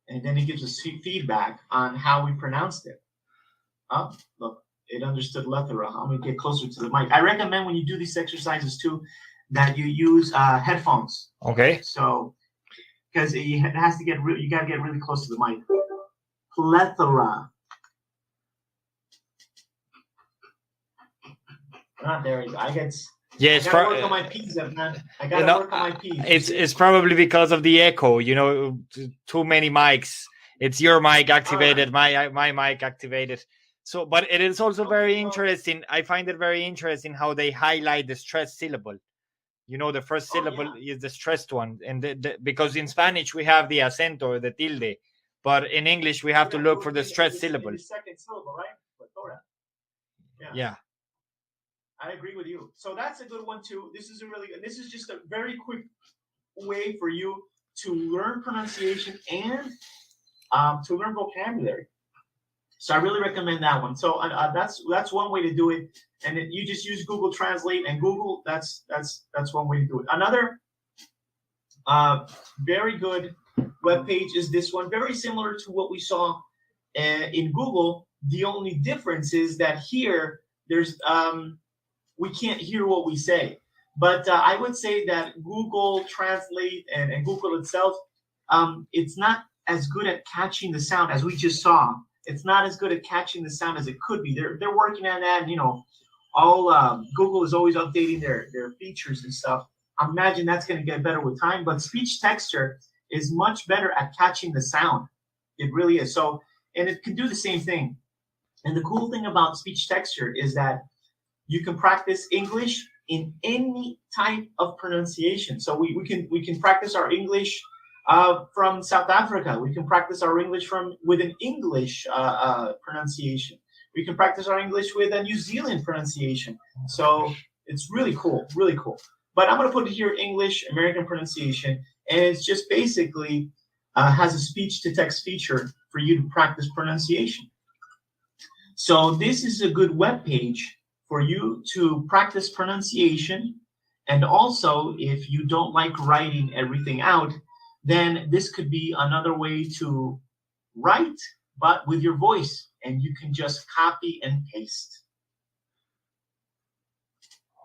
[SPEAKER 2] And then it gives us feedback on how we pronounced it. Oh, look. It understood plethora. I'm going to get closer to the mic. I recommend when you do these exercises too, that you use headphones.
[SPEAKER 1] Okay.
[SPEAKER 2] So, because it has to you got to get really close to the mic. Plethora. There we go. I gotta work on my P's, man. I gotta work on my P's.
[SPEAKER 1] It's probably because of the echo. You know, too many mics. It's your mic activated, my mic activated. So, but it is also very interesting. I find it very interesting how they highlight the stressed syllable. You know, the first syllable is the stressed one, and because in Spanish we have the acento or the tilde, but in English we have to look for the stressed syllable.
[SPEAKER 2] The second syllable, right?
[SPEAKER 1] Yeah.
[SPEAKER 2] I agree with you. So that's a good one too. This is just a very quick way for you to learn pronunciation and to learn vocabulary. So I really recommend that one. So that's one way to do it. And you just use Google Translate and Google. That's one way to do it. Another very good web page is this one. Very similar to what we saw in Google. The only difference is that here there's we can't hear what we say. But I would say that Google Translate and Google itself, it's not as good at catching the sound as we just saw. It's not as good at catching the sound as it could be. They're working on that, and you know, all Google is always updating their features and stuff. I imagine that's going to get better with time. But speech texture is much better at catching the sound. It really is. So, and it can do the same thing. And the cool thing about speech texture is that you can practice English in any type of pronunciation. So we can practice our English from South Africa. We can practice our English with an English pronunciation. We can practice our English with a New Zealand pronunciation. So it's really cool, really cool. But I'm going to put it here, English, American pronunciation, and it's just basically has a speech-to-text feature for you to practice pronunciation. So this is a good web page for you to practice pronunciation. And also, if you don't like writing everything out, then this could be another way to write, but with your voice, and you can just copy and paste.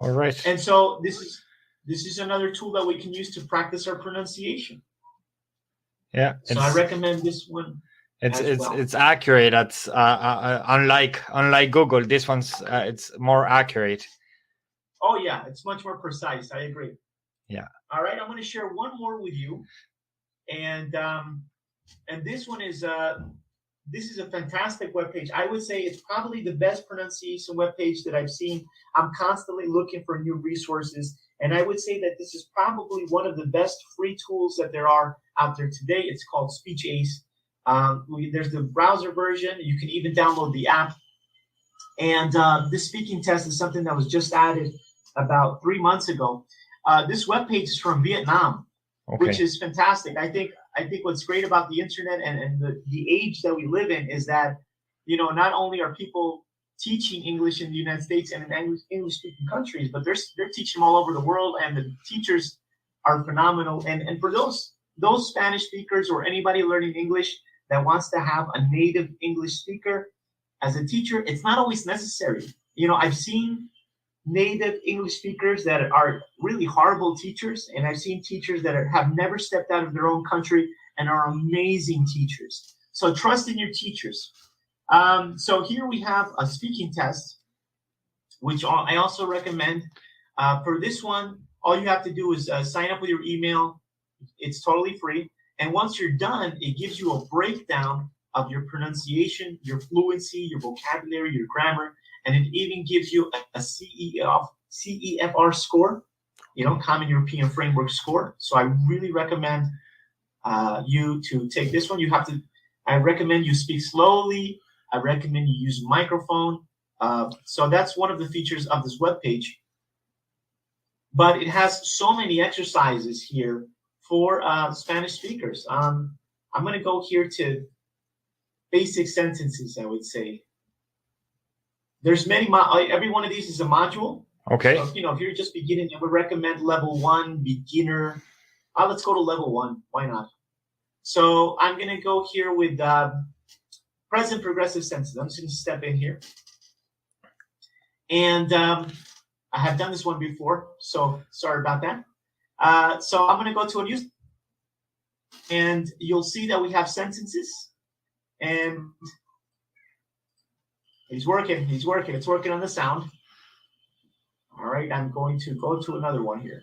[SPEAKER 1] All right.
[SPEAKER 2] And so this is another tool that we can use to practice our pronunciation.
[SPEAKER 1] Yeah.
[SPEAKER 2] So I recommend this one.
[SPEAKER 1] It's accurate. That's unlike Google. This one's it's more accurate.
[SPEAKER 2] Oh yeah, it's much more precise. I agree.
[SPEAKER 1] Yeah.
[SPEAKER 2] All right, I'm going to share one more with you, and this one is this is a fantastic webpage. I would say it's probably the best pronunciation webpage that I've seen. I'm constantly looking for new resources, and I would say that this is probably one of the best free tools that there are out there today. It's called Speech Ace. There's the browser version. You can even download the app. And this speaking test is something that was just added about 3 months ago. This webpage is from Vietnam, which is fantastic. I think what's great about the internet and the age that we live in is that, not only are people teaching English in the United States and in English-speaking countries, but they're teaching all over the world, and the teachers are phenomenal. And for those Spanish speakers or anybody learning English that wants to have a native English speaker as a teacher, it's not always necessary. I've seen native English speakers that are really horrible teachers, and I've seen teachers that have never stepped out of their own country and are amazing teachers. So trust in your teachers. So here we have a speaking test, which I also recommend. For this one, all you have to do is sign up with your email. It's totally free. And once you're done, it gives you a breakdown of your pronunciation, your fluency, your vocabulary, your grammar, and it even gives you a CEFR score, Common European Framework score. So I really recommend you to take this one. I recommend you speak slowly. I recommend you use a microphone. So that's one of the features of this webpage. But it has so many exercises here for Spanish speakers. I'm going to go here to basic sentences, I would say. There's many, every one of these is a module.
[SPEAKER 1] Okay.
[SPEAKER 2] So, if you're just beginning, I would recommend level 1, beginner. Let's go to level 1. Why not? So I'm going to go here with present progressive sentences. I'm just going to step in here. And I have done this one before, so sorry about that. So I'm going to go to a new, and you'll see that we have sentences. And he's working. It's working on the sound. All right, I'm going to go to another one here.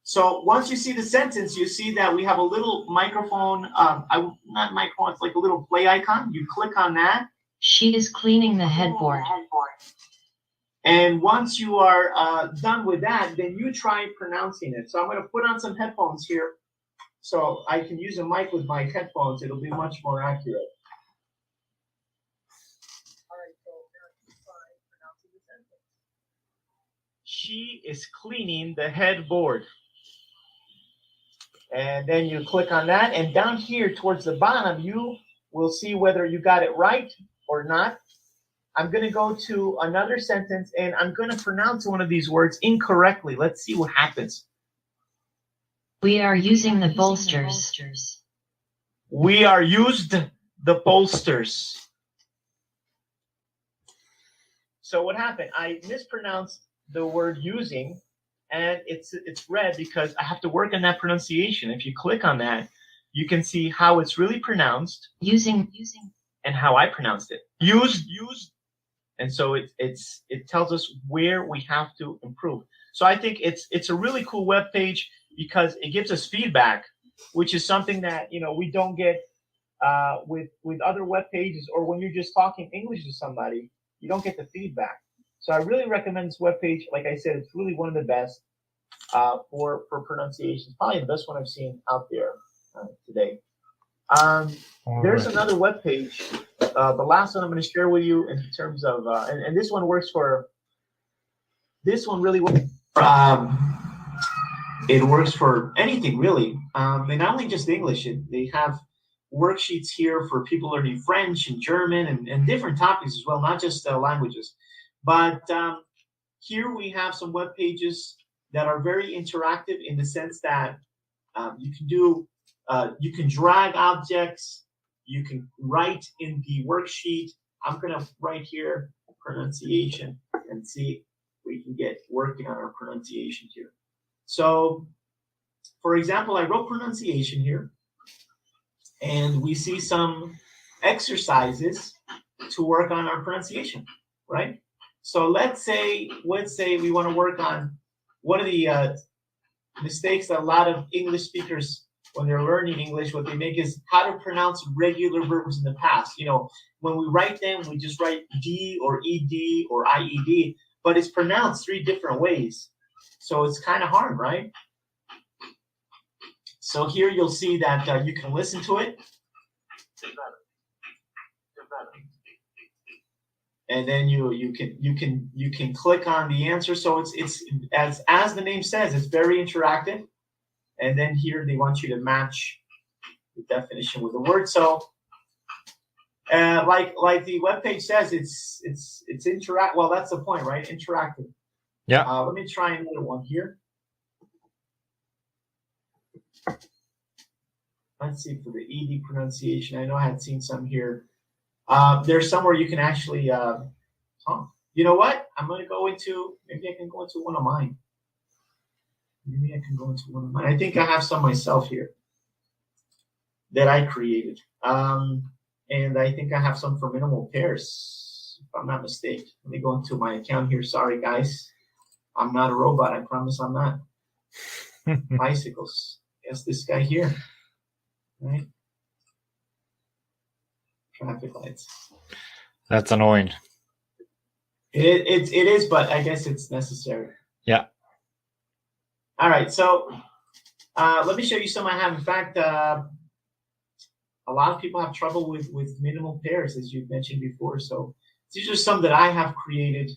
[SPEAKER 2] So once you see the sentence, you see that we have a little microphone. Not microphone, it's like a little play icon. You click on that.
[SPEAKER 3] She is cleaning the headboard.
[SPEAKER 2] And once you are done with that, then you try pronouncing it. So I'm going to put on some headphones here so I can use a mic with my headphones. It'll be much more accurate. All right, so now you try pronouncing the sentence. She is cleaning the headboard. And then you click on that. And down here towards the bottom, you will see whether you got it right or not. I'm going to go to another sentence, and I'm going to pronounce one of these words incorrectly. Let's see what happens.
[SPEAKER 3] We are using the bolsters.
[SPEAKER 2] We are used the bolsters. So what happened? I mispronounced the word using, and it's red because I have to work on that pronunciation. If you click on that, you can see how it's really pronounced.
[SPEAKER 3] Using.
[SPEAKER 2] And how I pronounced it. Used. And so it tells us where we have to improve. So I think it's a really cool web page because it gives us feedback, which is something that we don't get with other web pages, or when you're just talking English to somebody, you don't get the feedback. So I really recommend this web page. Like I said, it's really one of the best for pronunciation. It's probably the best one I've seen out there today. There's another web page. The last one I'm going to share with you in terms of, and this one works for, this one really works. It works for anything really, and not only just English. They have worksheets here for people learning French and German and different topics as well, not just languages. But here we have some web pages that are very interactive in the sense that you can drag objects, you can write in the worksheet. I'm going to write here pronunciation and see if we can get working on our pronunciation here. So, for example, I wrote pronunciation here, and we see some exercises to work on our pronunciation, right? So let's say we want to work on one of the mistakes that a lot of English speakers, when they're learning English, what they make is how to pronounce regular verbs in the past. You know, when we write them, we just write D or ED or IED, but it's pronounced 3 different ways. So it's kind of hard, right? So here you'll see that you can listen to it. And then you can click on the answer. So it's as the name says, it's very interactive. And then here they want you to match the definition with the word. So like the webpage says, it's interact. Well, that's the point, right? Interactive.
[SPEAKER 1] Yeah.
[SPEAKER 2] Let me try another one here. Let's see for the ED pronunciation. I know I had seen some here. There's somewhere you can actually, you know what? I'm going to go into, maybe I can go into one of mine. I think I have some myself here that I created. And I think I have some for minimal pairs, if I'm not mistaken. Let me go into my account here. Sorry, guys. I'm not a robot. I promise I'm not. Bicycles. Yes, this guy here. Right? Traffic lights.
[SPEAKER 1] That's annoying.
[SPEAKER 2] It is, but I guess it's necessary.
[SPEAKER 1] Yeah.
[SPEAKER 2] All right, so let me show you some I have. In fact, a lot of people have trouble with minimal pairs, as you mentioned before. So these are some that I have created,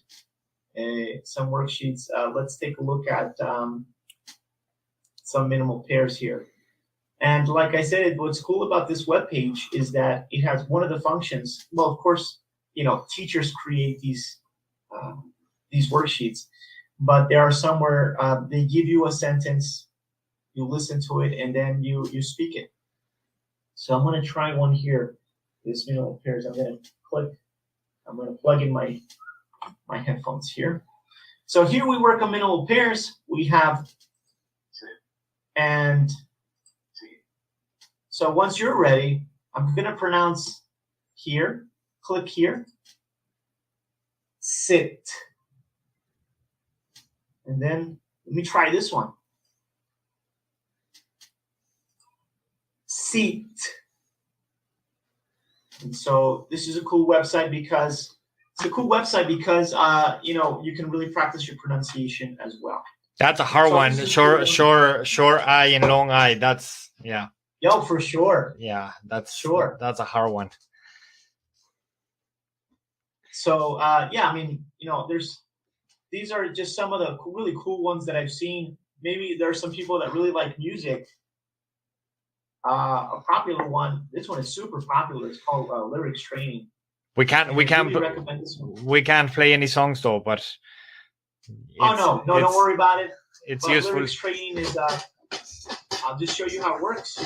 [SPEAKER 2] some worksheets. Let's take a look at some minimal pairs here. And like I said, what's cool about this web page is that it has one of the functions. Well, of course, you know, teachers create these worksheets, but there are some where they give you a sentence, you listen to it, and then you speak it. So I'm going to try one here. This minimal pairs. I'm going to plug in my headphones here. So here we work on minimal pairs. We have and. So once you're ready, I'm going to pronounce here, click here, sit. And then let me try this one. Seat. And so this is a cool website because you know, you can really practice your pronunciation as well.
[SPEAKER 1] That's a hard one. Short I and long I. That's, yeah.
[SPEAKER 2] Yo, for sure.
[SPEAKER 1] Yeah, that's a hard one.
[SPEAKER 2] So yeah, I mean, you know, these are just some of the really cool ones that I've seen. Maybe there are some people that really like music. A popular one. This one is super popular. It's called Lyrics Training. We can't
[SPEAKER 1] play any songs though, but
[SPEAKER 2] no, don't worry about it.
[SPEAKER 1] It's useful.
[SPEAKER 2] Lyrics Training is. I'll just show you how it works.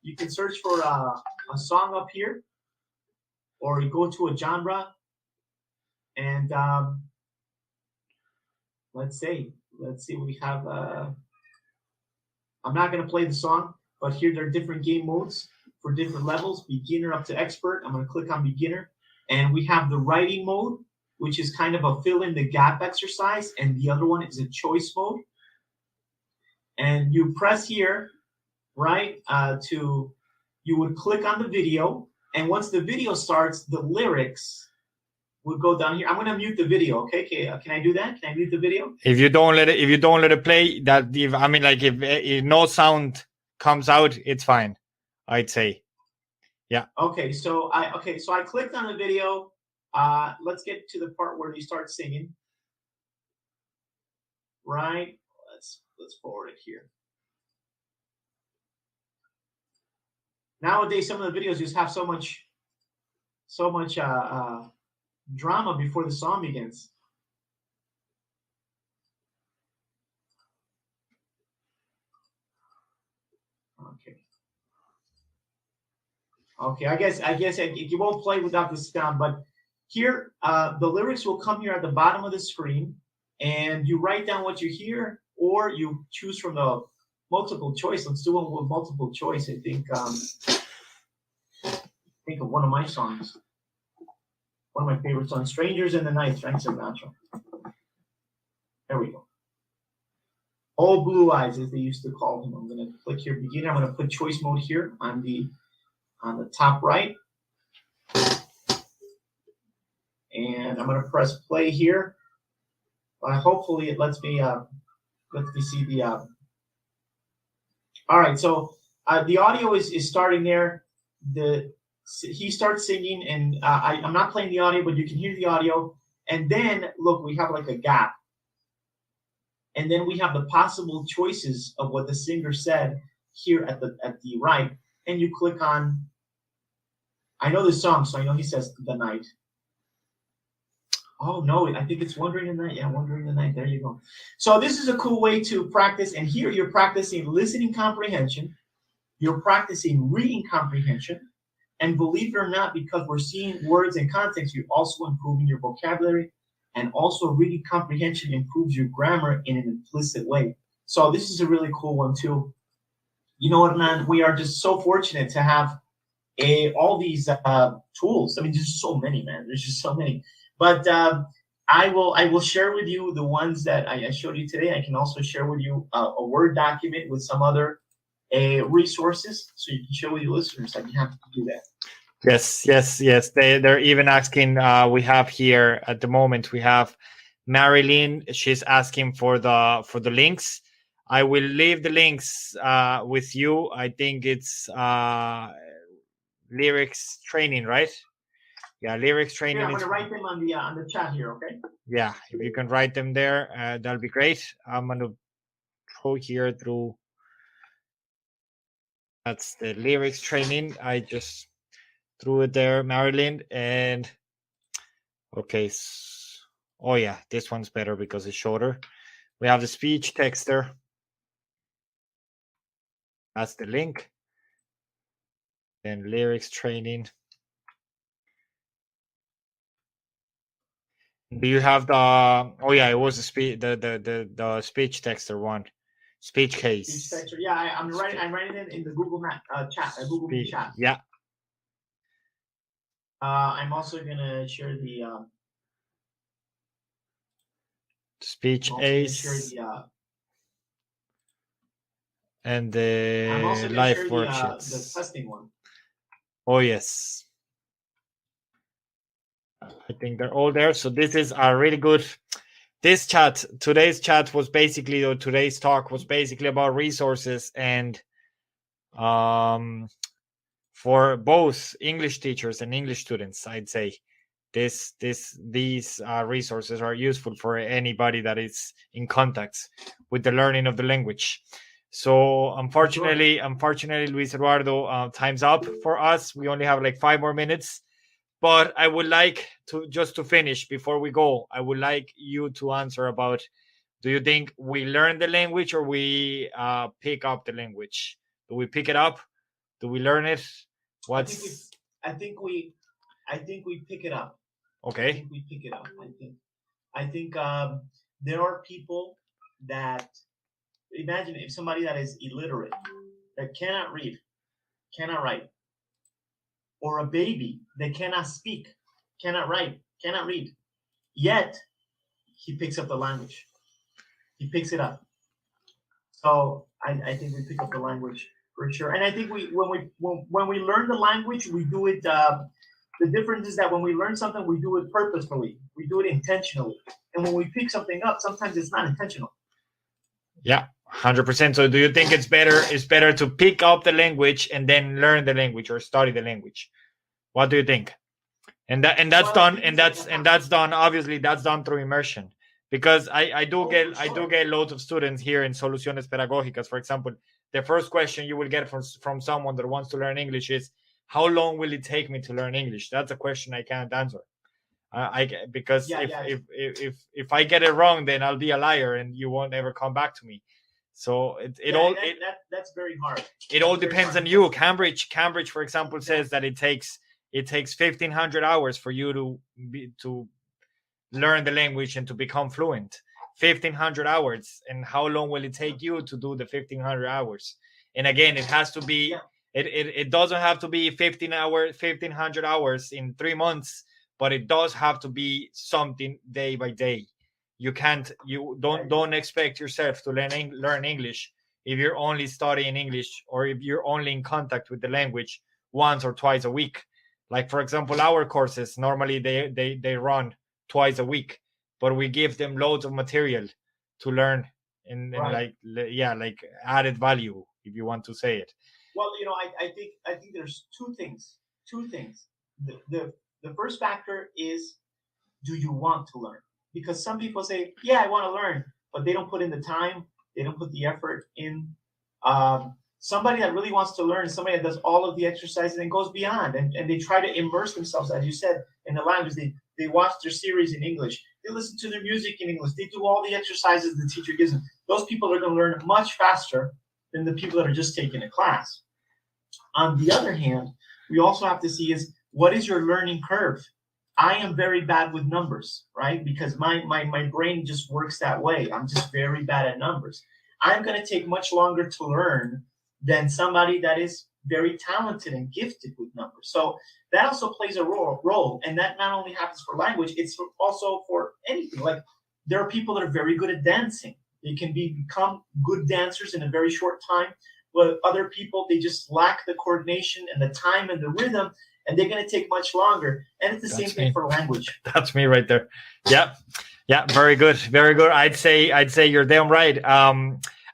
[SPEAKER 2] You can search for a song up here, or you go to a genre, and let's see. We have. I'm not going to play the song, but here there are different game modes for different levels, beginner up to expert. I'm going to click on beginner, and we have the writing mode, which is kind of a fill in the gap exercise, and the other one is a choice mode. And you press here, right, you would click on the video, and once the video starts, the lyrics would go down here. I'm going to mute the video, okay? Can I do that? Can I mute the video?
[SPEAKER 1] If you don't let it play, if no sound comes out, it's fine, I'd say. Yeah.
[SPEAKER 2] Okay, so I clicked on the video. Let's get to the part where they start singing. Right? Let's forward it here. Nowadays, some of the videos just have so much drama before the song begins. Okay. Okay, I guess you won't play without the sound, but here the lyrics will come here at the bottom of the screen, and you write down what you hear, or you choose from the multiple choice. Let's do one with multiple choice. I think of one of my songs, one of my favorite songs, "Strangers in the Night," Frank Sinatra. There we go. Old Blue Eyes, as they used to call him. I'm going to click here, begin. I'm going to put choice mode here on the top right. And I'm going to press play here. Hopefully it lets me see the all right, so the audio is starting there. He starts singing, and I'm not playing the audio, but you can hear the audio. And then look, we have like a gap. And then we have the possible choices of what the singer said here at the right. And you click on, I know the song, so I know he says "The Night." Oh, no, I think it's "Wandering in the Night." Yeah, "Wandering in the Night." There you go. So this is a cool way to practice. And here you're practicing listening comprehension. You're practicing reading comprehension. And believe it or not, because we're seeing words in context, you're also improving your vocabulary. And also reading comprehension improves your grammar in an implicit way. So this is a really cool one, too. You know what, man? We are just so fortunate to have all these tools. I mean, there's so many, man. There's just so many. But I will share with you the ones that I showed you today. I can also share with you a Word document with some other resources, so you can share with your listeners. I'd be happy to do that.
[SPEAKER 1] Yes. They're even asking. We have here at the moment. We have Marilyn. She's asking for the links. I will leave the links with you. I think it's lyrics training, right? Yeah, lyrics training.
[SPEAKER 2] Yeah, I'm going to write them on the chat here, okay?
[SPEAKER 1] Yeah, if you can write them there, that'll be great. I'm going to throw here through. That's the lyrics training. I just threw it there, Marilyn. And okay. Oh, yeah, this one's better because it's shorter. We have the speech texter. That's the link. And lyrics training. Do you have the? Oh yeah, it was the speech texter one, speech case.
[SPEAKER 2] Speech texter. Yeah, I'm writing it in the Google chat. Google Meet chat.
[SPEAKER 1] Yeah.
[SPEAKER 2] I'm also gonna share the
[SPEAKER 1] speech ace and the live worksheets.
[SPEAKER 2] The testing one.
[SPEAKER 1] Oh yes. I think they're all there. So this is a really good. Today's chat was basically, or today's talk was basically about resources and for both English teachers and English students. I'd say these resources are useful for anybody that is in contact with the learning of the language. So unfortunately, Luis Eduardo, time's up for us. We only have like 5 more minutes. But I would like to finish before we go. I would like you to answer about: do you think we learn the language or we pick up the language? Do we pick it up? Do we learn it?
[SPEAKER 2] I think we pick it up.
[SPEAKER 1] Okay.
[SPEAKER 2] I think we pick it up. I think there are people that, imagine if somebody that is illiterate, that cannot read, cannot write, or a baby that cannot speak, cannot write, cannot read, yet he picks up the language. He picks it up. So I think we pick up the language for sure. And I think when we learn the language, we do it. The difference is that when we learn something, we do it purposefully. We do it intentionally. And when we pick something up, sometimes it's not intentional.
[SPEAKER 1] Yeah, 100%. So do you think it's better to pick up the language and then learn the language or study the language? What do you think? That's done obviously that's done through immersion, because I do get loads of students here in Soluciones Pedagógicas, for example, the first question you will get from someone that wants to learn English is, how long will it take me to learn English? That's a question I can't answer. Because if I get it wrong, then I'll be a liar and you won't ever come back to me. So
[SPEAKER 2] that's very hard.
[SPEAKER 1] It all depends on you. Cambridge, for example, says that it takes 1,500 hours for you to learn the language and to become fluent. 1,500 hours. And how long will it take you to do the 1,500 hours? And again, it has to be. It doesn't have to be 1,500 hours in 3 months, but it does have to be something day by day. You don't expect yourself to learn English if you're only studying English or if you're only in contact with the language once or twice a week. Like, for example, our courses, normally they run twice a week, but we give them loads of material to learn and like added value, if you want to say it.
[SPEAKER 2] Well, I think there's two things. The first factor is, do you want to learn? Because some people say, yeah, I want to learn, but they don't put in the time. They don't put the effort in. Somebody that really wants to learn is somebody that does all of the exercises and goes beyond, and they try to immerse themselves, as you said, in the language. They watch their series in English. They listen to their music in English. They do all the exercises the teacher gives them. Those people are going to learn much faster than the people that are just taking a class. On the other hand, we also have to see is, what is your learning curve? I am very bad with numbers, right? Because my brain just works that way. I'm just very bad at numbers. I'm going to take much longer to learn than somebody that is very talented and gifted with numbers. So that also plays a role. And that not only happens for language, it's also for anything. Like, there are people that are very good at dancing. They can become good dancers in a very short time. But other people, they just lack the coordination and the time and the rhythm, and they're going to take much longer. And it's the same thing for language.
[SPEAKER 1] That's me right there. Yeah. Very good. I'd say you're damn right.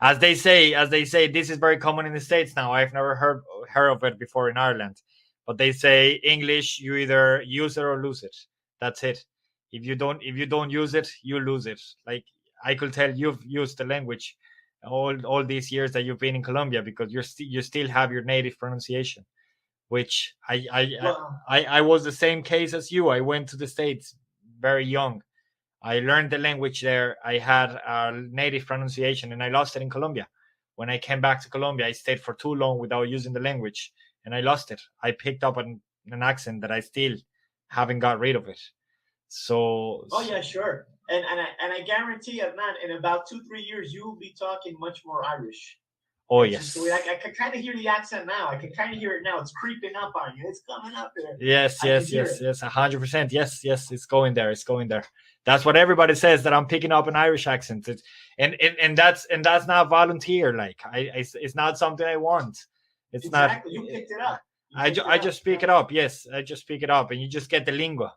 [SPEAKER 1] As they say, this is very common in the States now. I've never heard of it before in Ireland, but they say English, you either use it or lose it. That's it. If you don't use it, you lose it. Like, I could tell you've used the language all these years that you've been in Colombia, because you still have your native pronunciation, which I was the same case as you. I went to the States very young. I learned the language there. I had a native pronunciation, and I lost it in Colombia. When I came back to Colombia, I stayed for too long without using the language, and I lost it. I picked up an accent that I still haven't got rid of it. So.
[SPEAKER 2] Oh yeah, sure. And I guarantee you, man, in about 2-3 years, you will be talking much more Irish.
[SPEAKER 1] Oh, yes.
[SPEAKER 2] So I can kind of hear the accent now. I can kind of hear it now. It's creeping up on you. It's coming up there.
[SPEAKER 1] Yes. 100%. Yes. It's going there. That's what everybody says, that I'm picking up an Irish accent. And that's not volunteer. Like, it's not something I want. It's
[SPEAKER 2] exactly.
[SPEAKER 1] not.
[SPEAKER 2] You picked it up.
[SPEAKER 1] I just pick it up. Yes, I just pick it up, and you just get the lingua,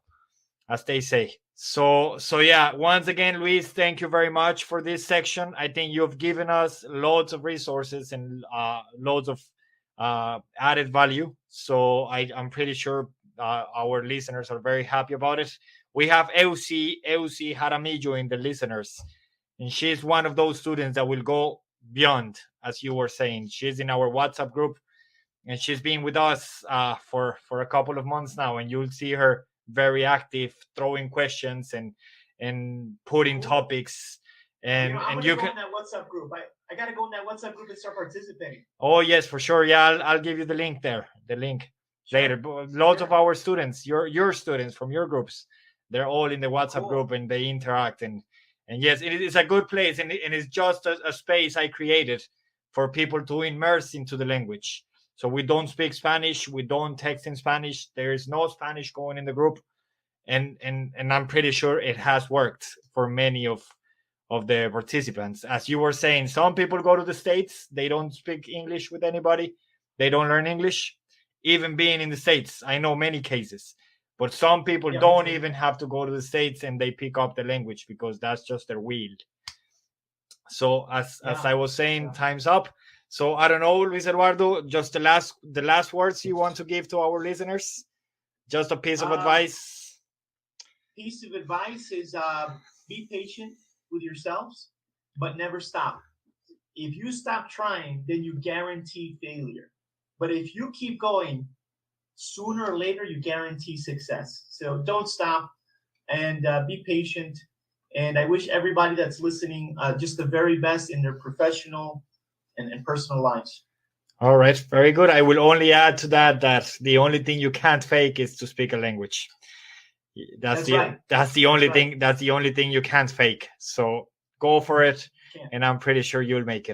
[SPEAKER 1] as they say. So yeah, once again, Luis, thank you very much for this section. I think you've given us loads of resources and loads of added value. So I'm pretty sure our listeners are very happy about it. We have Eusi Jaramillo in the listeners, and she's one of those students that will go beyond, as you were saying. She's in our WhatsApp group, and she's been with us for a couple of months now, and you'll see her very active, throwing questions and putting topics, and
[SPEAKER 2] you can go in that WhatsApp group. I gotta go in that WhatsApp group and start participating.
[SPEAKER 1] Oh yes, for sure. Yeah, I'll give you the link there. Later. But loads of our students, your students from your groups, they're all in the WhatsApp group, and they interact, and yes, it is a good place, and it's just a space I created for people to immerse into the language. So we don't speak Spanish. We don't text in Spanish. There is no Spanish going in the group. And I'm pretty sure it has worked for many of the participants. As you were saying, some people go to the States. They don't speak English with anybody. They don't learn English. Even being in the States, I know many cases. But some people don't even have to go to the States, and they pick up the language because that's just their will. So as I was saying, time's up. So I don't know, Luis Eduardo, just the last words you want to give to our listeners? Just a piece of advice?
[SPEAKER 2] Piece of advice is be patient with yourselves, but never stop. if you stop trying, then you guarantee failure. But if you keep going, sooner or later, you guarantee success. So don't stop, and be patient. And I wish everybody that's listening just the very best in their professional and personal lives.
[SPEAKER 1] All right, very good. I will only add to that the only thing you can't fake is to speak a language. That's the only thing you can't fake. So go for it, and I'm pretty sure you'll make it.